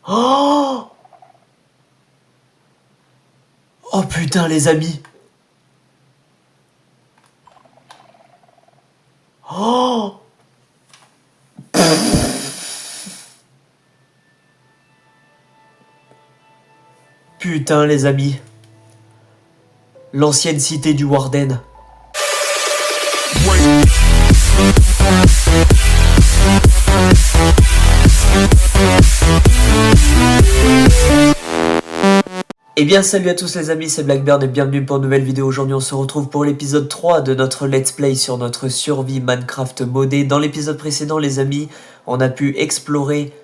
Oh, oh putain les amis. Oh, putain les amis. L'ancienne cité du Warden. Eh bien salut à tous les amis, c'est Blackbird et bienvenue pour une nouvelle vidéo. Aujourd'hui on se retrouve pour l'épisode 3 de notre let's play sur notre survie Minecraft modé. Dans l'épisode précédent les amis, on a pu explorer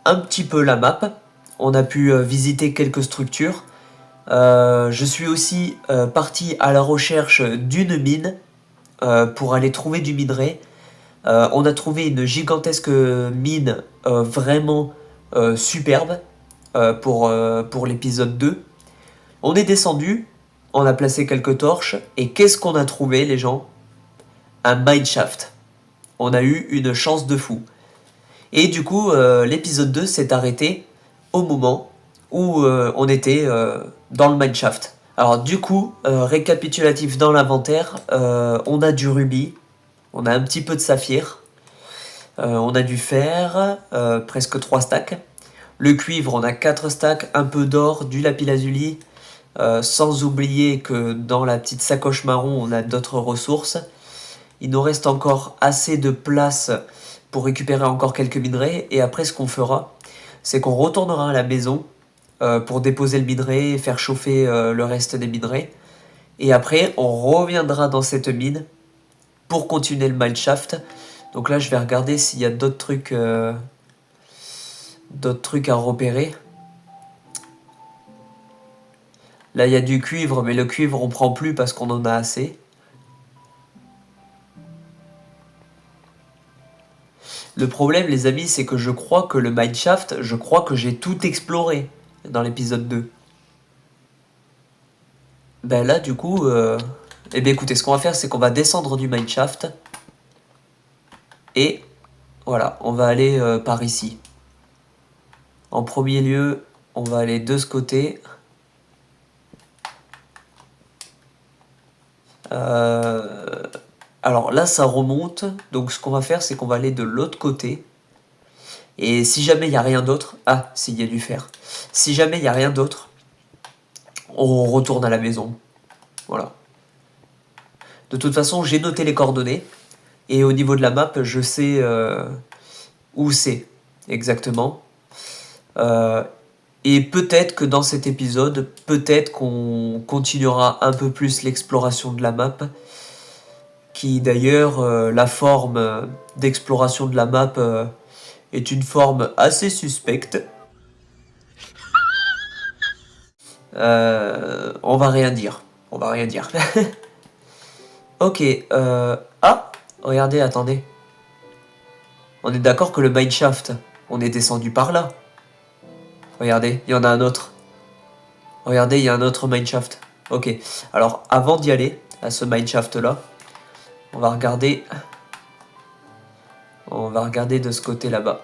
un petit peu la map. On a pu visiter quelques structures. Je suis aussi parti à la recherche d'une mine pour aller trouver du minerai. On a trouvé une gigantesque mine vraiment superbe pour l'épisode 2. On est descendu, on a placé quelques torches, et qu'est-ce qu'on a trouvé les gens? Un mineshaft. On a eu une chance de fou. Et du coup, l'épisode 2 s'est arrêté au moment où on était dans le mineshaft. Alors du coup, récapitulatif dans l'inventaire, on a du rubis, on a un petit peu de saphir, on a du fer, presque 3 stacks. Le cuivre, on a 4 stacks, un peu d'or, du lapis-lazuli, sans oublier que dans la petite sacoche marron, on a d'autres ressources. Il nous reste encore assez de place pour récupérer encore quelques minerais. Et après, ce qu'on fera, c'est qu'on retournera à la maison pour déposer le minerai et faire chauffer le reste des minerais. Et après, on reviendra dans cette mine pour continuer le mineshaft. Donc là, je vais regarder s'il y a d'autres trucs à repérer. Là, il y a du cuivre, mais le cuivre, on prend plus parce qu'on en a assez. Le problème, les amis, c'est que je crois que le mineshaft, je crois que j'ai tout exploré dans l'épisode 2. Ben là, du coup... Eh bien, écoutez, ce qu'on va faire, c'est qu'on va descendre du mineshaft. Et voilà, on va aller par ici. En premier lieu, on va aller de ce côté. Alors là, ça remonte. Donc ce qu'on va faire, c'est qu'on va aller de l'autre côté. Et si jamais il n'y a rien d'autre... Ah, s'il y a du fer. Si jamais il n'y a rien d'autre, on retourne à la maison. Voilà. De toute façon, j'ai noté les coordonnées. Et au niveau de la map, je sais où c'est exactement. Et peut-être que dans cet épisode, peut-être qu'on continuera un peu plus l'exploration de la map. Qui d'ailleurs, la forme d'exploration de la map est une forme assez suspecte. On va rien dire. On va rien dire. Ok. Ah, regardez, attendez. On est d'accord que le mineshaft, on est descendu par là. Regardez, il y en a un autre. Regardez, il y a un autre mineshaft. Ok. Alors, avant d'y aller, à ce mineshaft là, on va regarder... On va regarder de ce côté là-bas.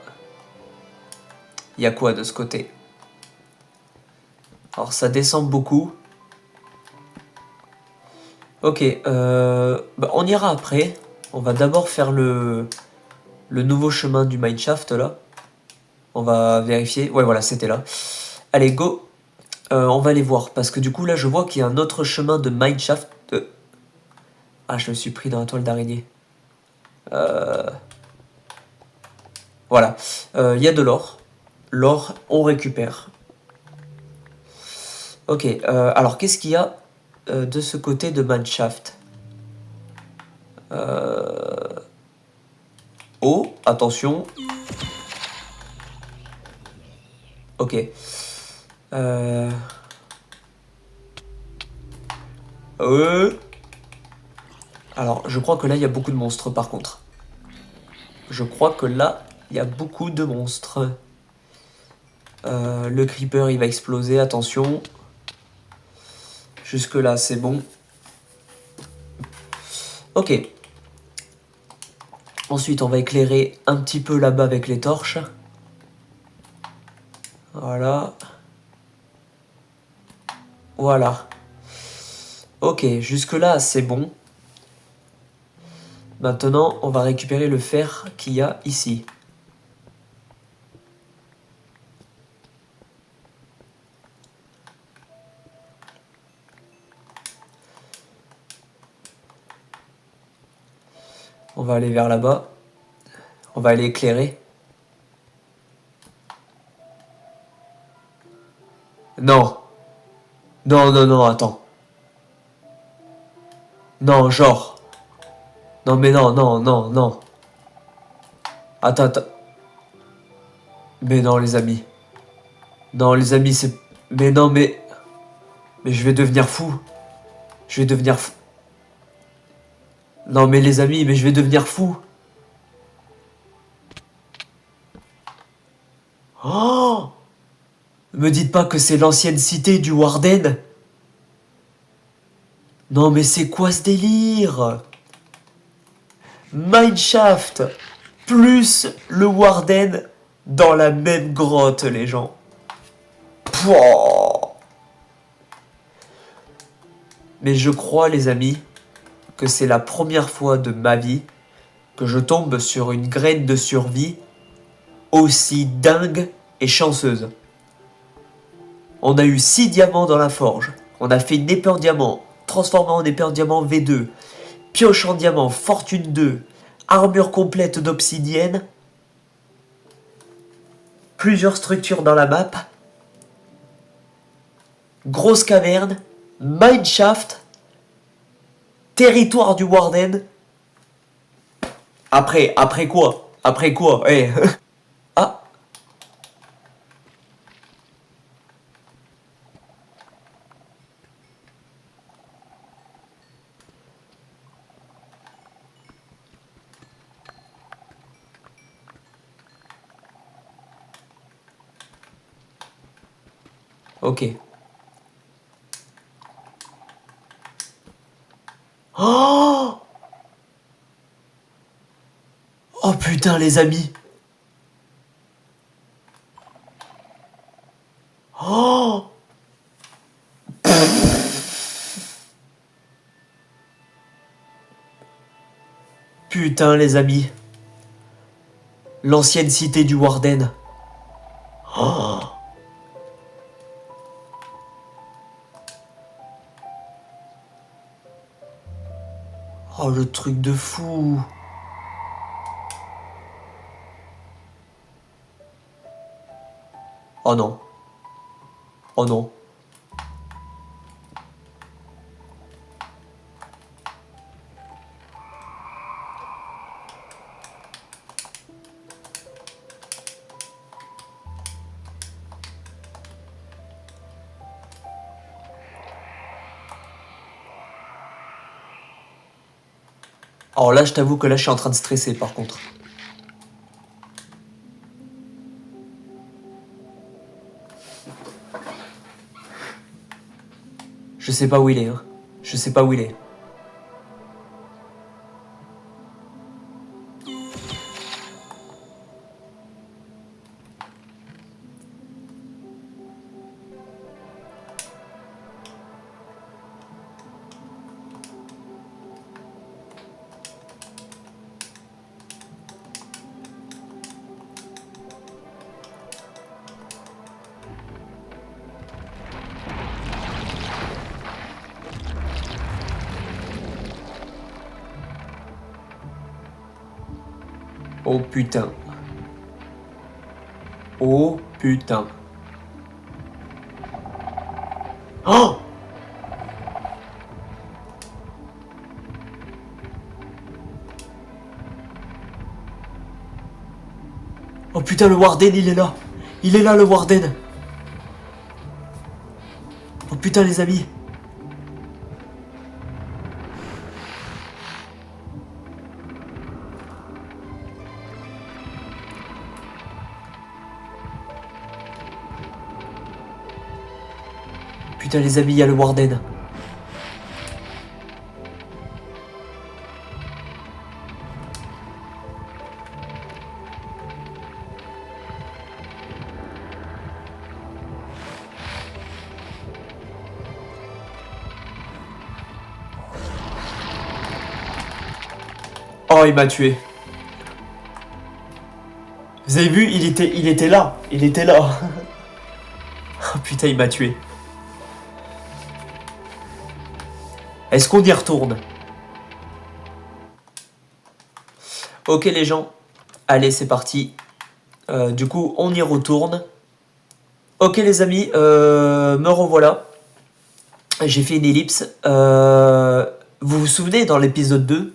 Il y a quoi de ce côté? Alors ça descend beaucoup. Ok, bah on ira après. On va d'abord faire le nouveau chemin du mineshaft là. On va vérifier. Ouais voilà, c'était là. Allez, go. On va aller voir. Parce que du coup là je vois qu'il y a un autre chemin de mineshaft. Ah, je me suis pris dans la toile d'araignée. Voilà. Il y a de l'or. L'or, on récupère. Ok, alors qu'est-ce qu'il y a de ce côté de mineshaft? Oh, attention. Ok. Alors, je crois que là, il y a beaucoup de monstres, par contre. Je crois que là, il y a beaucoup de monstres. Le creeper, il va exploser, attention. Jusque là, c'est bon. Ok. Ensuite, on va éclairer un petit peu là-bas avec les torches. Voilà. Voilà. Ok, jusque-là, c'est bon. Maintenant, on va récupérer le fer qu'il y a ici. On va aller vers là-bas. On va aller éclairer. Non. Non, non, non, attends. Non, genre. Non, mais non, non, non, non. Attends, attends. Mais non, les amis. Non, les amis, c'est... Mais non, mais... Mais je vais devenir fou. Je vais devenir fou. Non, mais les amis, mais je vais devenir fou. Oh! Me dites pas que c'est l'ancienne cité du Warden. Non, mais c'est quoi ce délire? Mineshaft plus le Warden dans la même grotte, les gens. Pouah. Mais je crois, les amis, que c'est la première fois de ma vie que je tombe sur une graine de survie aussi dingue et chanceuse. On a eu 6 diamants dans la forge. On a fait une épée en diamant, transformée en épée en diamant V2, pioche en diamant, fortune 2, armure complète d'obsidienne, plusieurs structures dans la map, grosse caverne, mineshaft, territoire du Warden. Après quoi? Après quoi? Eh. Ah. Ok. Oh! Oh putain, les amis. Oh! Putain, les amis. L'ancienne cité du Warden. Oh! Oh, le truc de fou. Oh non. Oh non. Alors là, je t'avoue que là, je suis en train de stresser par contre. Je sais pas où il est, hein. Je sais pas où il est. Oh putain. Oh putain. Oh! Oh putain, le Warden, il est là. Il est là, le Warden. Oh putain, les amis. Putain, les amis, il y a le Warden. Oh, il m'a tué. Vous avez vu, il était là. Il était là. Oh putain, il m'a tué. Est-ce qu'on y retourne? Ok les gens. Allez, c'est parti. Du coup, on y retourne. Ok les amis, me revoilà. J'ai fait une ellipse. Vous vous souvenez, dans l'épisode 2,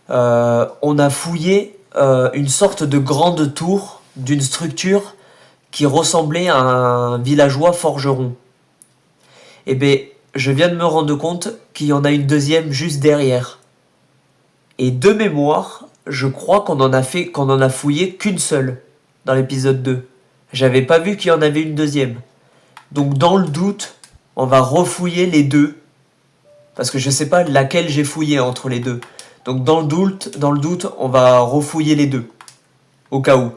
on a fouillé une sorte de grande tour d'une structure qui ressemblait à un villageois forgeron. Eh bien, je viens de me rendre compte qu'il y en a une deuxième juste derrière. Et de mémoire, je crois qu'on en a fouillé qu'une seule dans l'épisode 2. J'avais pas vu qu'il y en avait une deuxième. Donc dans le doute, on va refouiller les deux. Parce que je sais pas laquelle j'ai fouillé entre les deux. Donc dans le doute, on va refouiller les deux. Au cas où.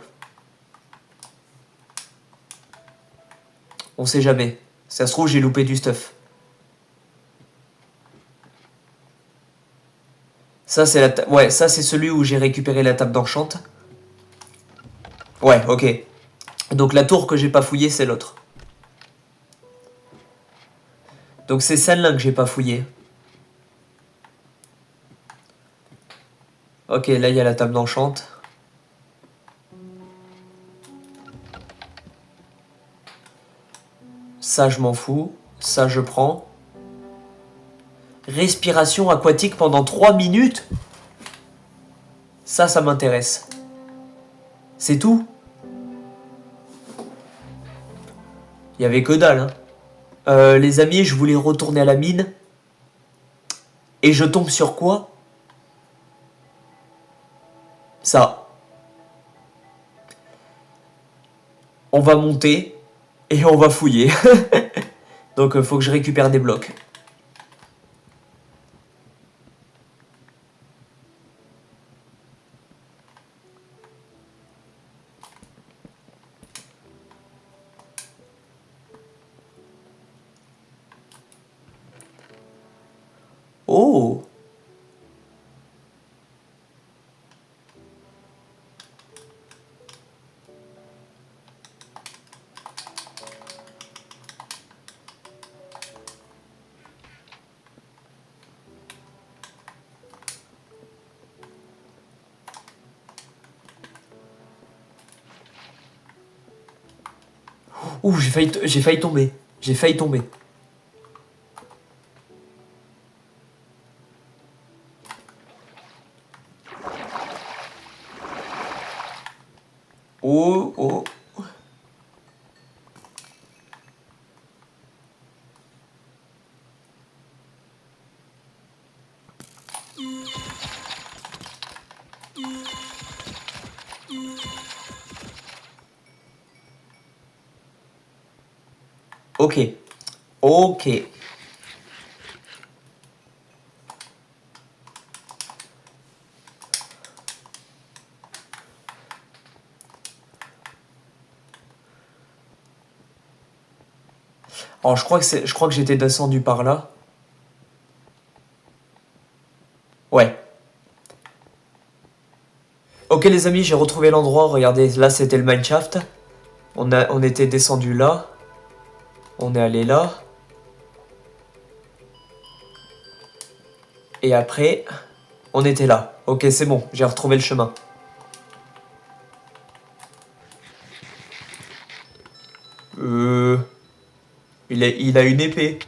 On sait jamais. Ça se trouve, j'ai loupé du stuff. Ça, c'est ouais, ça, c'est celui où j'ai récupéré la table d'enchant. Ouais, ok. Donc la tour que j'ai pas fouillée, c'est l'autre. Donc c'est celle-là que j'ai pas fouillée. Ok, là, il y a la table d'enchant. Ça, je m'en fous. Ça, je prends. Respiration aquatique pendant 3 minutes. Ça m'intéresse. C'est tout. Il y avait que dalle, hein. Les amis, je voulais retourner à la mine. Et je tombe sur quoi? Ça. On va monter et on va fouiller. Donc faut que je récupère des blocs. Oh! Ouh, j'ai failli tomber. J'ai failli tomber. Oh, oh. Ok. Ok. Alors je crois que j'étais descendu par là. Ouais. Ok les amis, j'ai retrouvé l'endroit. Regardez, là c'était le mineshaft. On était descendu là. On est allé là. Et après, on était là. Ok, c'est bon, j'ai retrouvé le chemin. Il a une épée.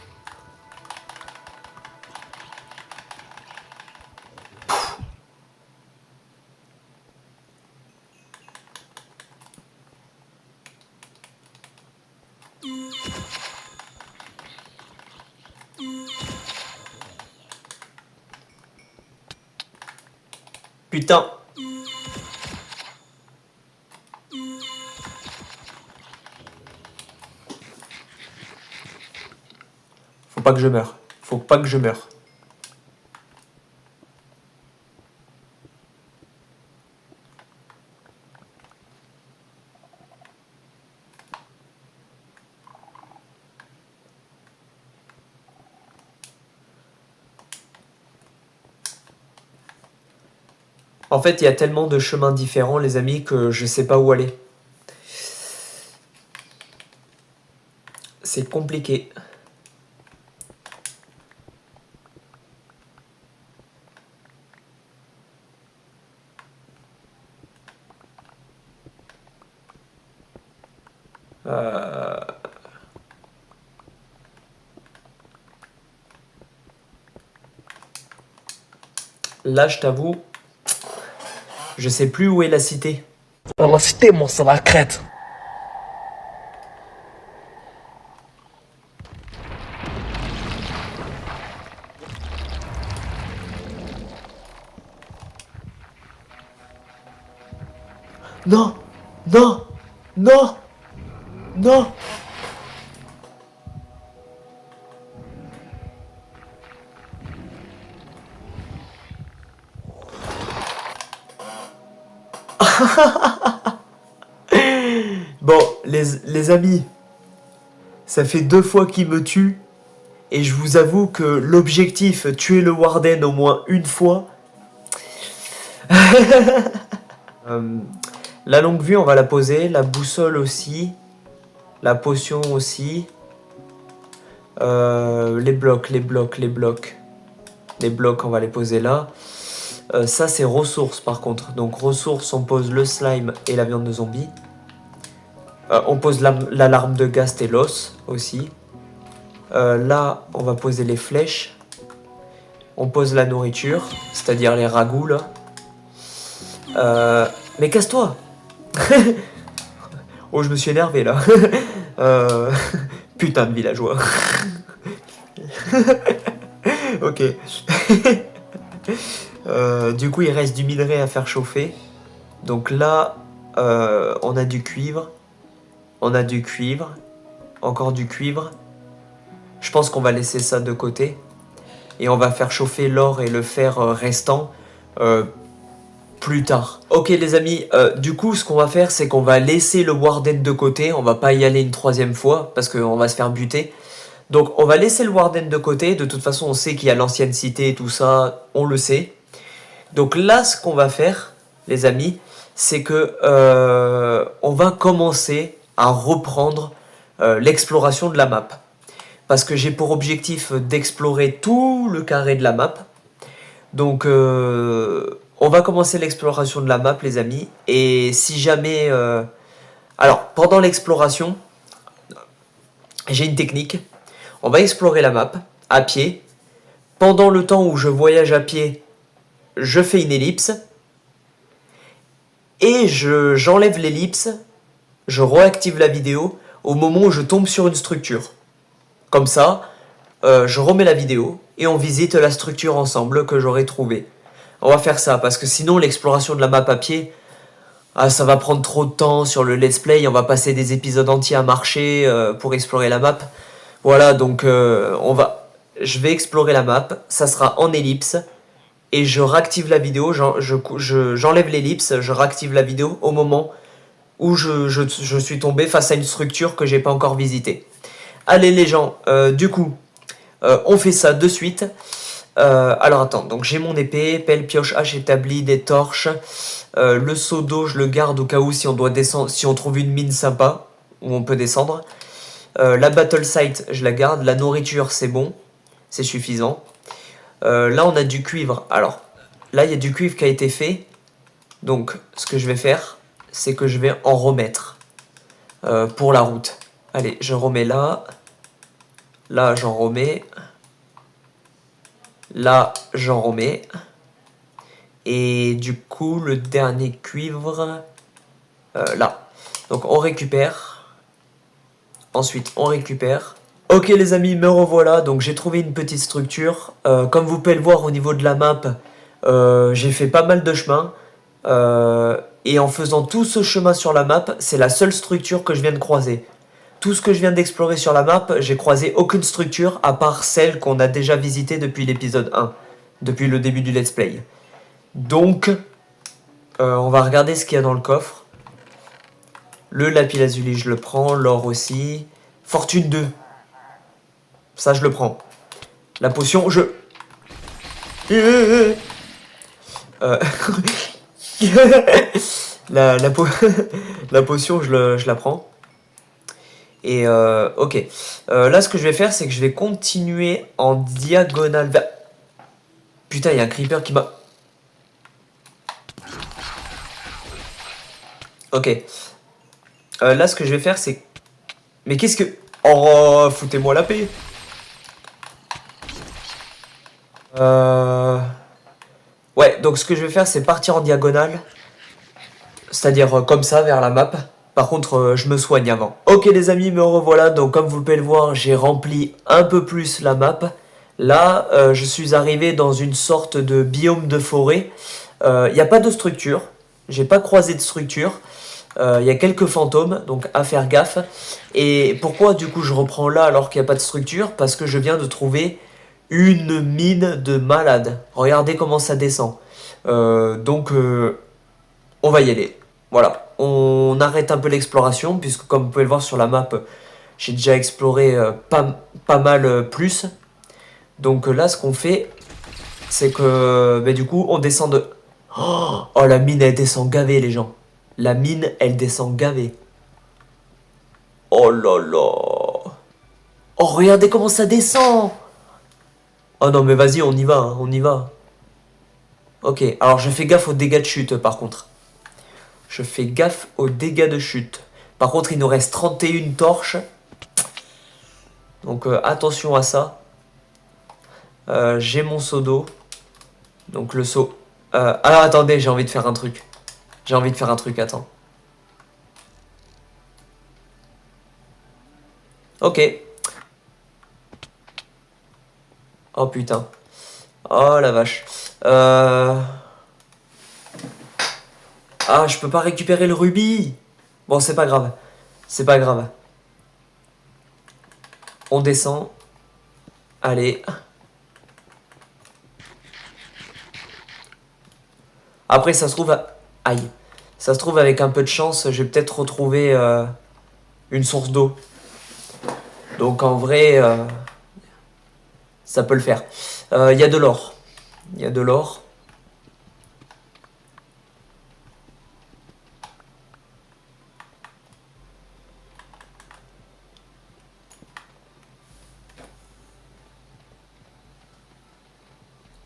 Putain. Faut pas que je meure. Faut pas que je meure. En fait, il y a tellement de chemins différents, les amis, que je sais pas où aller. C'est compliqué. Là, je t'avoue, je sais plus où est la cité. La cité, moi, c'est la crête. Non, non, non, non. Bon, les amis, ça fait 2 fois qu'il me tue. Et je vous avoue que l'objectif, tuer le Warden au moins une fois. La longue vue, on va la poser. La boussole aussi. La potion aussi. Les blocs. Les blocs, on va les poser là. Ça, c'est ressources par contre. Donc, ressources, on pose le slime et la viande de zombie. On pose l'alarme de Ghast et l'os aussi. Là, on va poser les flèches. On pose la nourriture, c'est-à-dire les ragoûts là. Mais casse-toi. Oh, je me suis énervé là. Putain de villageois. Ok. Du coup, il reste du minerai à faire chauffer. Donc là, on a du cuivre. On a du cuivre. Encore du cuivre. Je pense qu'on va laisser ça de côté. Et on va faire chauffer l'or et le fer restant plus tard. Ok les amis, du coup ce qu'on va faire c'est qu'on va laisser le Warden de côté. On va pas y aller une 3e fois parce qu'on va se faire buter. Donc on va laisser le Warden de côté. De toute façon on sait qu'il y a l'ancienne cité et tout ça. On le sait. Donc là ce qu'on va faire les amis, c'est que on va commencer à reprendre l'exploration de la map. Parce que j'ai pour objectif d'explorer tout le carré de la map. Donc on va commencer l'exploration de la map les amis. Et si jamais... Alors pendant l'exploration, j'ai une technique. On va explorer la map à pied. Pendant le temps où je voyage à pied, je fais une ellipse. Et j'enlève l'ellipse. Je réactive la vidéo au moment où je tombe sur une structure. Comme ça, je remets la vidéo et on visite la structure ensemble que j'aurai trouvée. On va faire ça parce que sinon l'exploration de la map à pied, ça va prendre trop de temps sur le let's play. On va passer des épisodes entiers à marcher pour explorer la map. Voilà, donc je vais explorer la map. Ça sera en ellipse et je réactive la vidéo. J'enlève l'ellipse, je réactive la vidéo au moment où je suis tombé face à une structure que j'ai pas encore visitée. Allez les gens, du coup, on fait ça de suite. Alors attends, donc j'ai mon épée, pelle, pioche, hache établie, des torches. Le seau d'eau, je le garde au cas où si on doit descendre, si on trouve une mine sympa où on peut descendre. La battle site, je la garde. La nourriture, c'est bon, c'est suffisant. Là, on a du cuivre. Alors, là, il y a du cuivre qui a été fait. Donc, ce que je vais faire, c'est que je vais en remettre pour la route. Allez, je remets là. Là, j'en remets. Là, j'en remets. Et du coup, le dernier cuivre, là. Donc, on récupère. Ensuite, on récupère. Ok, les amis, me revoilà. Donc, j'ai trouvé une petite structure. Comme vous pouvez le voir au niveau de la map, j'ai fait pas mal de chemin. Et en faisant tout ce chemin sur la map, c'est la seule structure que je viens de croiser. Tout ce que je viens d'explorer sur la map, j'ai croisé aucune structure à part celle qu'on a déjà visitée depuis l'épisode 1, depuis le début du let's play. Donc, on va regarder ce qu'il y a dans le coffre. Le lapis lazuli, je le prends, l'or aussi. Fortune 2. Ça, je le prends. La potion, la, la potion, je la prends. Et ok. Là, ce que je vais faire, c'est que je vais continuer en diagonale vers... Putain, il y a un creeper qui m'a... Ok. Là, ce que je vais faire, c'est... Mais qu'est-ce que... Oh, foutez-moi la paix. Ouais, donc ce que je vais faire, c'est partir en diagonale. C'est-à-dire comme ça, vers la map. Par contre, je me soigne avant. Ok les amis, me revoilà. Donc comme vous pouvez le voir, j'ai rempli un peu plus la map. Là, je suis arrivé dans une sorte de biome de forêt. Il n'y a pas de structure. J'ai pas croisé de structure. Il y a quelques fantômes, donc à faire gaffe. Et pourquoi du coup je reprends là alors qu'il n'y a pas de structure? Parce que je viens de trouver une mine de malade. Regardez comment ça descend. Donc on va y aller. Voilà, on arrête un peu l'exploration, puisque comme vous pouvez le voir sur la map, j'ai déjà exploré pas mal plus. Donc là, ce qu'on fait, c'est que du coup, on descend de... Oh, la mine, elle descend gavée, les gens. La mine, elle descend gavée. Oh là là. Oh, regardez comment ça descend. Oh non, mais vas-y, on y va, hein, on y va. Ok, alors je fais gaffe aux dégâts de chute, par contre. Je fais gaffe aux dégâts de chute. Par contre, il nous reste 31 torches. Donc attention à ça. J'ai mon seau d'eau. Donc le seau... alors attendez, j'ai envie de faire un truc. J'ai envie de faire un truc, attends. Ok. Oh putain. Oh la vache. Ah, je peux pas récupérer le rubis. Bon, c'est pas grave. C'est pas grave. On descend. Allez. Après, ça se trouve... Aïe. Ça se trouve, avec un peu de chance, je vais peut-être retrouver une source d'eau. Donc, en vrai, ça peut le faire. Il y a de l'or. Il y a de l'or.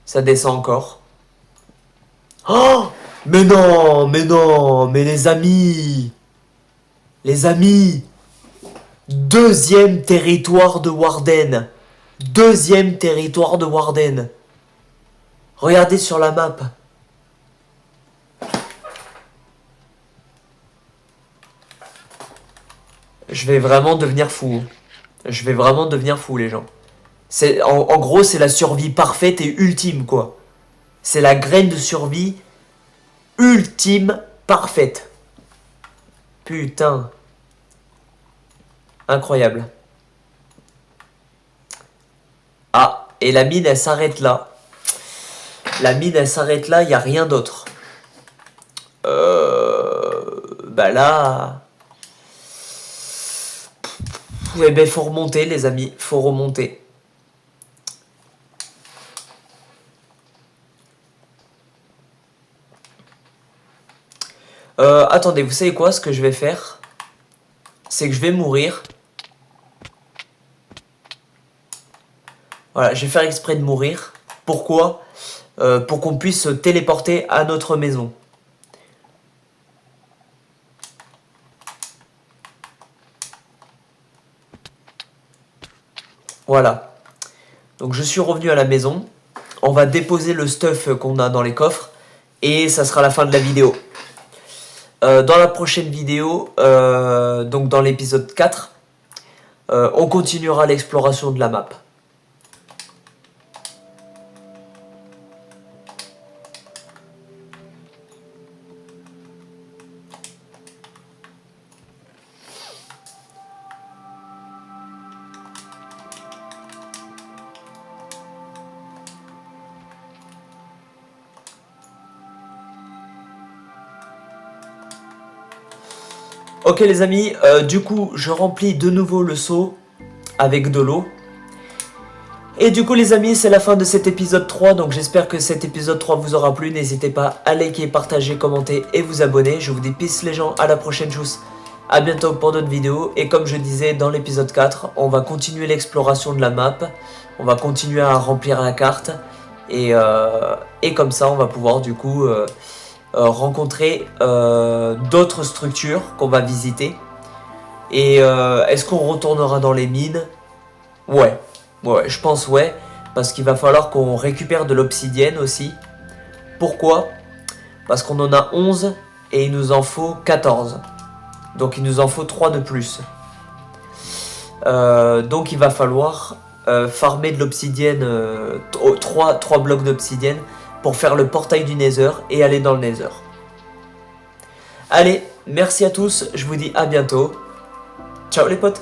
Ça descend encore. Oh! Mais non! Mais non! Mais les amis! Les amis! Deuxième territoire de Warden. Deuxième territoire de Warden. Regardez sur la map. Je vais vraiment devenir fou. Je vais vraiment devenir fou, les gens. En gros, c'est la survie parfaite et ultime, quoi. C'est la graine de survie ultime, parfaite. Putain. Incroyable. Ah, et la mine, elle s'arrête là. La mine, elle s'arrête là, il n'y a rien d'autre. Bah là... Eh ben, faut remonter, les amis. Faut remonter. Attendez, vous savez quoi? Ce que je vais faire, c'est que je vais mourir. Voilà, je vais faire exprès de mourir. Pourquoi? Pour qu'on puisse se téléporter à notre maison. Voilà. Donc je suis revenu à la maison. On va déposer le stuff qu'on a dans les coffres. Et ça sera la fin de la vidéo. Dans la prochaine vidéo, donc dans l'épisode 4, on continuera l'exploration de la map. Ok les amis, du coup je remplis de nouveau le seau avec de l'eau. Et du coup les amis, c'est la fin de cet épisode 3, donc j'espère que cet épisode 3 vous aura plu. N'hésitez pas à liker, partager, commenter et vous abonner. Je vous dis peace les gens, à la prochaine chose. A bientôt pour d'autres vidéos. Et comme je disais dans l'épisode 4, on va continuer l'exploration de la map. On va continuer à remplir la carte. Et comme ça on va pouvoir du coup rencontrer d'autres structures qu'on va visiter. Et est-ce qu'on retournera dans les mines? Ouais, je pense ouais. Parce qu'il va falloir qu'on récupère de l'obsidienne aussi. Pourquoi? Parce qu'on en a 11 et il nous en faut 14. Donc il nous en faut 3 de plus. Donc il va falloir farmer de l'obsidienne, 3 blocs d'obsidienne pour faire le portail du Nether et aller dans le Nether. Allez, merci à tous, je vous dis à bientôt. Ciao les potes.